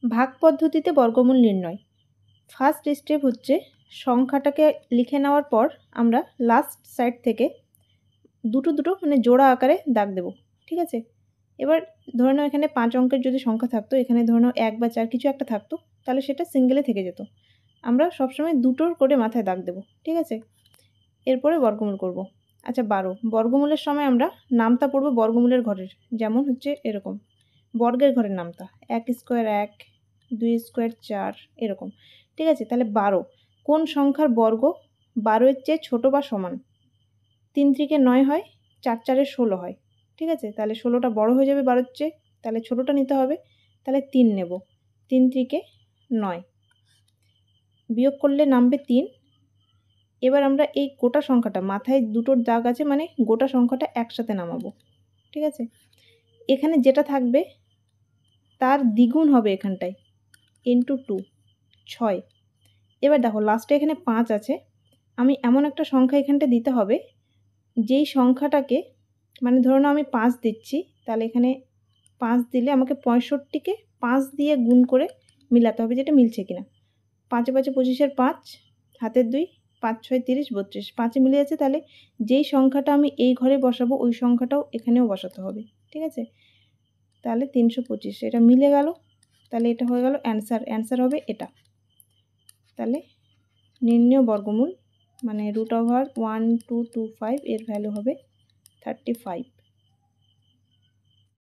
ভাগ পদ্ধতিতে বর্গমূল নির্ণয়। ফার্স্ট স্টেপ হচ্ছে সংখ্যাটাকে লিখে নেওয়ার পর আমরা লাস্ট সাইড থেকে দুটো দুটো মানে জোড়া আকারে দাগ দেব, ঠিক আছে। এবার ধরে নাও এখানে 5 অঙ্কের যদি সংখ্যা থাকতো, এখানে ধরে নাও 1 বা 4 কিছু একটা থাকতো, তাহলে সেটা সিঙ্গেলে থেকে যেত। আমরা সবসময় দুটোর করে মাথায় দাগ দেব, ঠিক আছে। এরপরে বর্গমূল করব। আচ্ছা 12 বর্গমূলের সময় আমরা নামতা পড়ব বর্গমূলের ঘরের, যেমন হচ্ছে এরকম বর্গের ঘরের নামতা 1 স্কোয়ার 1, 2 স্কোয়ার 4 এরকম, ঠিক আছে। তাহলে 12 কোন সংখ্যার বর্গ 12 এর চেয়ে ছোট বা সমান? 3 3 9 হয়, 4 4 16 হয়, ঠিক আছে। তাহলে 16টা বড় হয়ে যাবে 12 এর চেয়ে, তাহলে ছোটটা নিতে হবে। তাহলে 3 নেব, 3 3 9, বিয়োগ করলে নামবে 3। এবার আমরা এই গোটা সংখ্যাটা মাথায় দুটোর দাগ আছে মানে গোটা সংখ্যাটা একসাথে নামাবো, ঠিক আছে। এখানে যেটা থাকবে তার দ্বিগুণ হবে এখানটায়, ইন্টু 2 6। এবার দেখো লাস্টে এখানে 5 আছে, আমি এমন একটা সংখ্যা এখানটা দিতে হবে যেই সংখ্যাটাকে মানে ধরো না আমি 5 দিচ্ছি, তাহলে এখানে 5 দিলে আমাকে 65কে 5 দিয়ে গুণ করে মিলাতে হবে যেটা মিলছে কিনা। 5 5 25-এর 5, হাতের 2, 5 6 30 32, 5 মিলে যাচ্ছে। তাহলে যেই সংখ্যাটা আমি এই ঘরে বসাবো ওই সংখ্যাটাও এখানেও বসাতে হবে, ঠিক আছে। তাহলে 325 এটা মিলে গেল, তাহলে এটা হয়ে গেল অ্যান্সার। অ্যান্সার হবে এটা। তাহলে নির্ণেয় বর্গমূল মানে √1 225 এর ভ্যালু হবে 35।